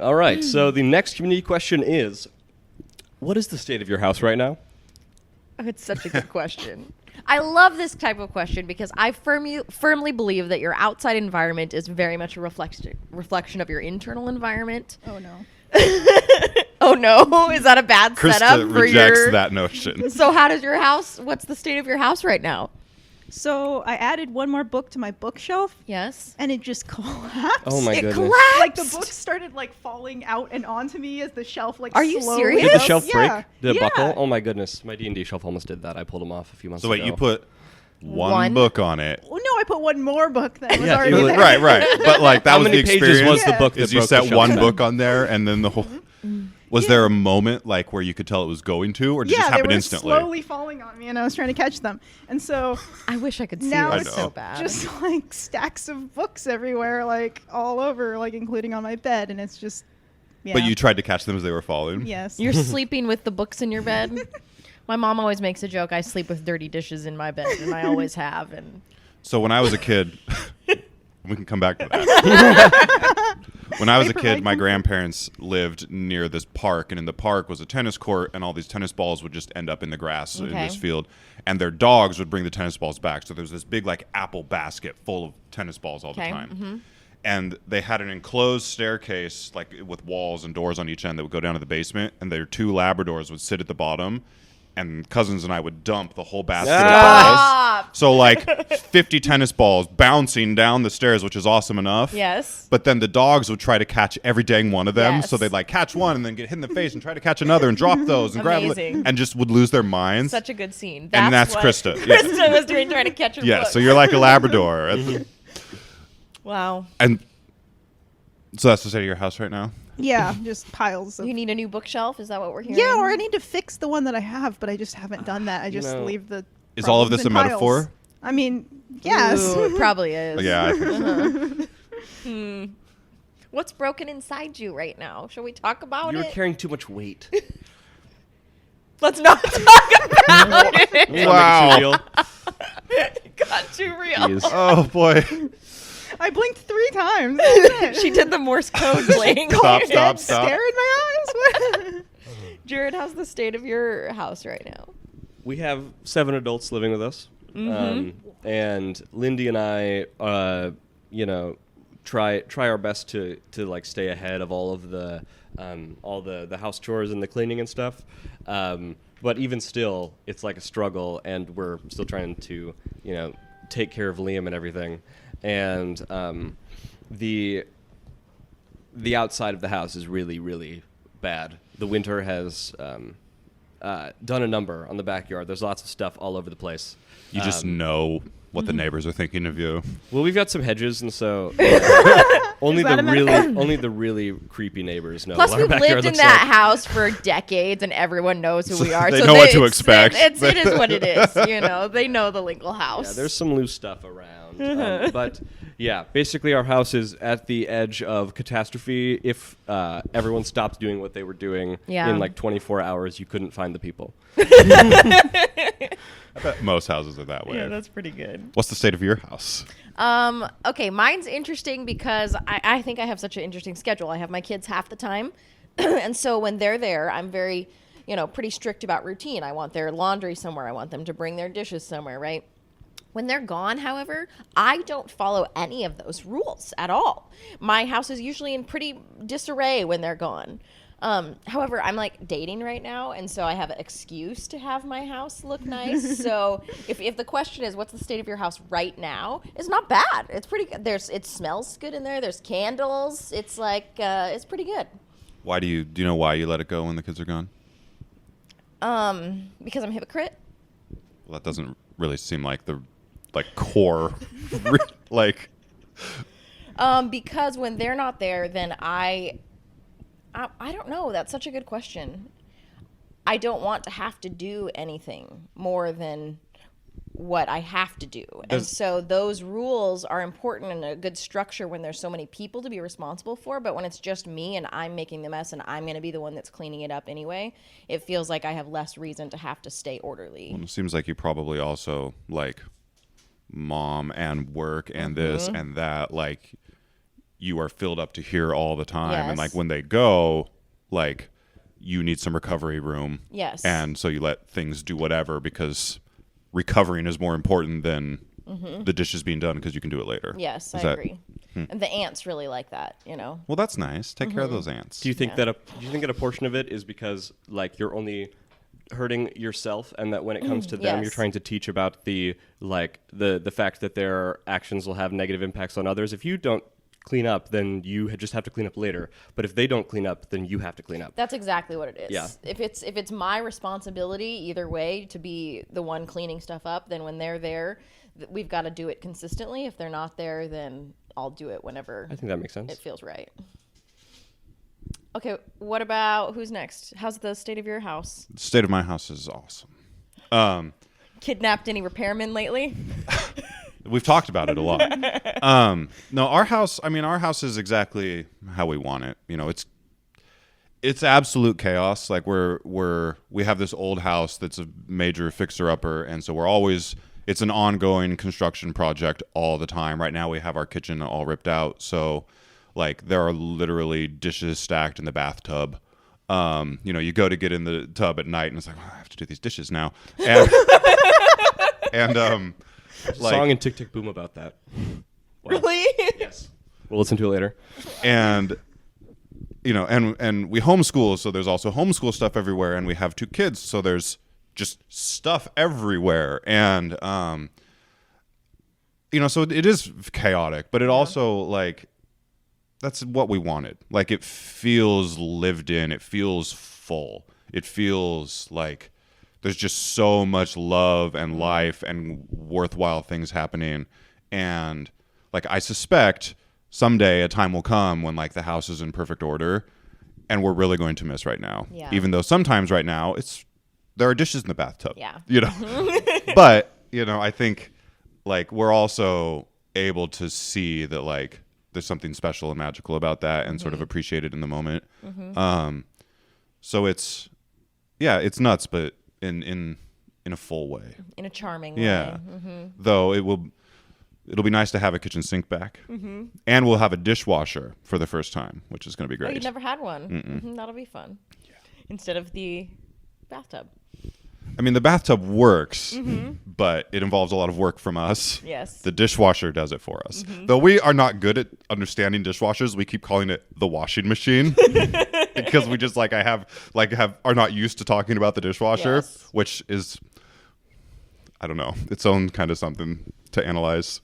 All right, so the next community question is, what is the state of your house right now? Oh, it's such a good question. I love this type of question because I firmly believe that your outside environment is very much a reflection of your internal environment. Oh, no. Oh, no? Is that a bad setup Krista for rejects that notion. So how does your house, what's the state of your house right now? So I added one more book to my bookshelf. Yes. And it just collapsed. Oh my goodness. Collapsed. Like the books started like falling out and onto me as the shelf like Are you slowly serious? Did the goes. shelf break? Yeah. Did it Yeah. buckle? Oh my goodness. My D&D shelf almost did that. I pulled them off a few months So ago. wait, you put one One? book on it. Well, no, I put one more book that was Yeah, already it was- there. Right. But like that How was many the pages experience. was the book that Is you broke the set shelf one then? book on there and then the whole. Was there a moment like where you could tell it was going to, or did it just Yeah, they happen were instantly? slowly falling on me, and I was trying to catch them. And so I wish I could see now that it's so bad. just like stacks of books everywhere, like all over, like including on my bed, and it's just. Yeah. But you tried to catch them as they were falling. Yes. You're sleeping with the books in your bed? My mom always makes a joke. I sleep with dirty dishes in my bed, and I always have. And So when I was a kid, we can come back to that. When I was a kid, my grandparents lived near this park, and in the park was a tennis court, and all these tennis balls would just end up in the grass in Okay. this field, and their dogs would bring the tennis balls back. So there was this big like apple basket full of tennis balls all the Okay, time. And they had an enclosed staircase like with walls and doors on each end that would go down to the basement, and their two Labradors would sit at the bottom, and cousins and I would dump the whole basket of balls. Stop. So like 50 tennis balls bouncing down the stairs, which is awesome enough. Yes. But then the dogs would try to catch every dang one of them. Yes. So they'd like catch one and then get hit in the face and try to catch another and drop those and grab Amazing. and just would lose their minds. Such a good scene. And that's what Krista, yeah. Krista was doing, trying to catch her Yeah, book. so you're like a Labrador. Wow. And so that's the state of your house right now? Yeah, just piles of. You need a new bookshelf? Is that what we're hearing? Yeah, or I need to fix the one that I have, but I just haven't done that. I just know, leave the. Is all of problems this in a piles. metaphor? I mean, yes. Ooh, it probably is. Yeah, I think so. What's broken inside you right now? Shall we talk about You're it? carrying too much weight. Let's not talk about it. Wow. It got too real. Jeez. Oh, boy. I blinked 3 times. That's it. She did the Morse code blink. Stop. Stare in my eyes. Jared, how's the state of your house right now? We have 7 adults living with us, and Lindy and I, try our best to like stay ahead of all of the house chores and the cleaning and stuff. But even still, it's like a struggle, and we're still trying to take care of Liam and everything. And the outside of the house is really, really bad. The winter has done a number on the backyard. There's lots of stuff all over the place. You just know what the neighbors are thinking of you. Well, we've got some hedges, and so only that the really creepy neighbors know. Plus, what our we've backyard lived in looks that like. house for decades, and everyone knows who we are. They so know what to it's- expect. It is what it is. They know the Linkle house. Yeah, there's some loose stuff around, but yeah, basically our house is at the edge of catastrophe. If everyone stopped doing what they were doing in like 24 hours, you couldn't find the people. I bet most houses are that way. Yeah, that's pretty good. What's the state of your house? Okay, mine's interesting because I think I have such an interesting schedule. I have my kids half the time. And so when they're there, I'm very, pretty strict about routine. I want their laundry somewhere. I want them to bring their dishes somewhere, right? When they're gone, however, I don't follow any of those rules at all. My house is usually in pretty disarray when they're gone. However, I'm like dating right now, and so I have an excuse to have my house look nice. So if the question is, what's the state of your house right now? It's not bad. It's pretty good. It smells good in there. There's candles. It's like, it's pretty good. Why do you know why you let it go when the kids are gone? Because I'm a hypocrite. Well, that doesn't really seem like the core Because when they're not there, then I don't know. That's such a good question. I don't want to have to do anything more than what I have to do. And so those rules are important and a good structure when there's so many people to be responsible for. But when it's just me and I'm making the mess and I'm going to be the one that's cleaning it up anyway, it feels like I have less reason to have to stay orderly. Well, it seems like you probably also like mom and work and this and that. Like you are filled up to here all the time. Yes. And like when they go, like you need some recovery room. Yes. And so you let things do whatever because recovering is more important than the dishes being done because you can do it later. Yes, Is I that- agree. And the ants really like that, you know. Well, that's nice. Take care of those ants. Do you think Yeah. that a portion of it is because like you're only hurting yourself, and that when it comes to them, Yes. you're trying to teach about the fact that their actions will have negative impacts on others? If you don't clean up, then you just have to clean up later. But if they don't clean up, then you have to clean up. That's exactly what it is. Yeah. If it's my responsibility either way to be the one cleaning stuff up, then when they're there, we've got to do it consistently. If they're not there, then I'll do it whenever I think that makes sense. it feels right. Okay, what about who's next? How's the state of your house? The state of my house is awesome. Kidnapped any repairmen lately? We've talked about it a lot. No, our house is exactly how we want it. You know, it's absolute chaos. Like we have this old house that's a major fixer-upper, and so it's an ongoing construction project all the time. Right now we have our kitchen all ripped out, so like there are literally dishes stacked in the bathtub. You know, you go to get in the tub at night and it's like, oh, I have to do these dishes now. And like, Song in Tick Tick Boom about that. Wow. Really? Yes. We'll listen to it later. and you know, and we homeschool, so there's also homeschool stuff everywhere, and we have 2 kids, so there's just stuff everywhere. And you know, so it is chaotic, but it also like that's what we wanted. Like it feels lived in, it feels full, it feels like there's just so much love and life and worthwhile things happening. And like I suspect someday a time will come when like the house is in perfect order, and we're really going to miss right now. Yeah. Even though sometimes right now there are dishes in the bathtub. Yeah. You know. But, you know, I think like we're also able to see that like there's something special and magical about that, and sort of appreciate it in the moment. So it's nuts, but in a full way. In a charming Yeah. way. Though it'll be nice to have a kitchen sink back, and we'll have a dishwasher for the first time, which is going to be Oh, great. you never had one? That'll be fun. Yeah. Instead of the bathtub. I mean, the bathtub works, but it involves a lot of work from us. Yes. The dishwasher does it for us. Though we are not good at understanding dishwashers, we keep calling it the washing machine because we just are not used to talking about the dishwasher, Yes. which is, I don't know, its own kind of something to analyze.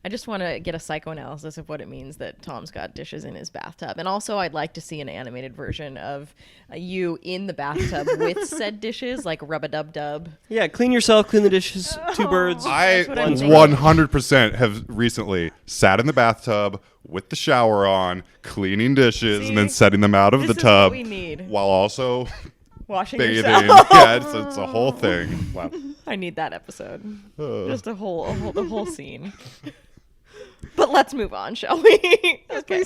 I just want to get a psychoanalysis of what it means that Tom's got dishes in his bathtub. And also, I'd like to see an animated version of you in the bathtub with said dishes, like rub-a-dub-dub. Yeah, clean yourself, clean the dishes, 2 birds. I what I'm thinking. 100% have recently sat in the bathtub with the shower on, cleaning dishes, and then See? setting them out of This the is what tub we need. while also Washing bathing. yourself. Yeah, it's a whole thing. Wow. I need that episode. Just the whole scene. But let's move on, shall we? Okay.